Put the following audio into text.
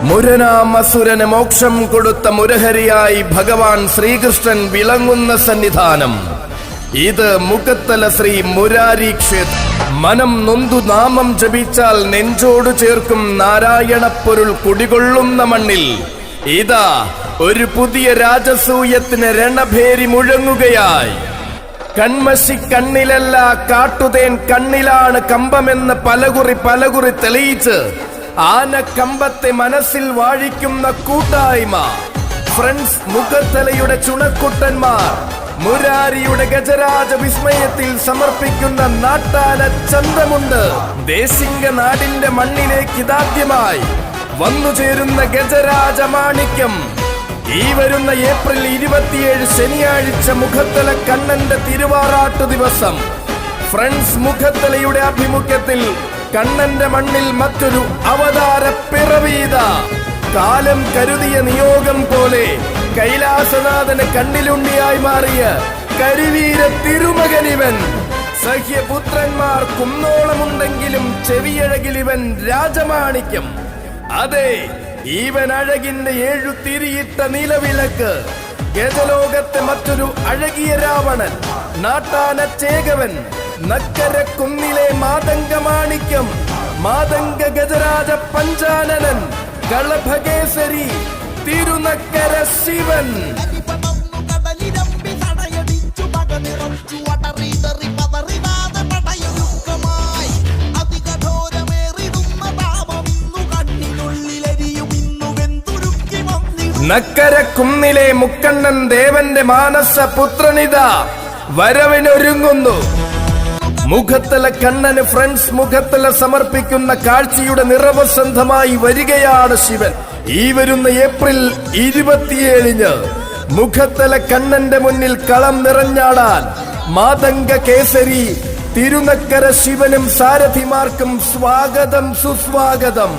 മുരനാമസുരന് മോക്ഷം കൊടുത്ത മുരഹരിയായി ഭഗവാൻ ശ്രീകൃഷ്ണൻ വിളങ്ങുന്ന സന്നിധാനം ഇത് മുഖത്തല ശ്രീ മുരാരി ക്ഷേത്രം. മനം നൊന്തു നാമം ജപിച്ചാൽ നെഞ്ചോട് ചേർക്കും നാരായണപ്പൊരുൾ കുടികൊള്ളുന്ന മണ്ണിൽ ഇതാ ഒരു പുതിയ രാജസൂയത്തിന് രണഭേരി മുഴങ്ങുകയായി. കൺമശി കണ്ണിലല്ല കാട്ടുതേൻ കണ്ണിലാണ് കമ്പമെന്ന് പലകുറി തെളിയിച്ച് ആന കമ്പത്തെ മനസ്സിൽ വാഴിക്കുന്ന കൂട്ടായ്മ. ഫ്രണ്ട്സ് മുഖത്തലയുടെ ചുണക്കുട്ടന്മാർ മുരാരിയുടെ ഗജരാജ വിസ്മയത്തിൽ സമർപ്പിക്കുന്ന നാട്ടാന ചന്തമുണ്ട്. ദേശിംഗ നാടിന്റെ മണ്ണിലേക്ക് ഇതാദ്യമായി വന്നു ചേരുന്ന ഗജരാജ മാണിക്യം ഈ വരുന്ന ഏപ്രിൽ 27 ശനിയാഴ്ച മുഖത്തല കണ്ണന്റെ തിരുവാറാട്ടു ദിവസം. ഫ്രണ്ട്സ് മുഖത്തലയുടെ ആഭിമുഖ്യത്തിൽ കണ്ണന്റെ മണ്ണിൽ മറ്റൊരു അവതാര പിറവീത. കാലം കരുതിയ നിയോഗം പോലെ കൈലാസനാഥന് കണ്ണിലുണ്ണിയായി മാറിയ കരിവീര തിരുമകനിവൻ. സഹ്യപുത്രന്മാർ കുന്നോളമുണ്ടെങ്കിലും ചെവിയഴകിലിവൻ രാജമാണിക്യം. അതെ, ഈവൻ അഴകിന്റെ 7 തിരിയിട്ട നിലവിളക്ക്. ഗജലോകത്തെ മറ്റൊരു അഴകിയ രാവണൻ, നാട്ടാന ചേകവൻ, നക്കര കുന്നിലെ മാതംഗ മാണിക്യം, മാതംഗ ഗജരാജ പഞ്ചാനനൻ, കളഭകേസരി തിരുനക്കര ശിവൻ. നക്കര കുന്നിലെ മുക്കണ്ണൻ ദേവന്റെ മാനസ പുത്രനിത വരവിനൊരുങ്ങുന്നു. മുഖത്തല കണ്ണന് ഫ്രണ്ട്സ് മുഖത്തല സമർപ്പിക്കുന്ന കാഴ്ചയുടെ നിറവസന്ധമായി വരികയാണ് ശിവൻ. ഈ വരുന്ന ഏപ്രിൽ 27 മുഖത്തല കണ്ണന്റെ മുന്നിൽ കളം നിറഞ്ഞാടാൻ മാതംഗ കേസരി തിരുനക്കര ശിവനും സാരഥിമാർക്കും സ്വാഗതം സുസ്വാഗതം.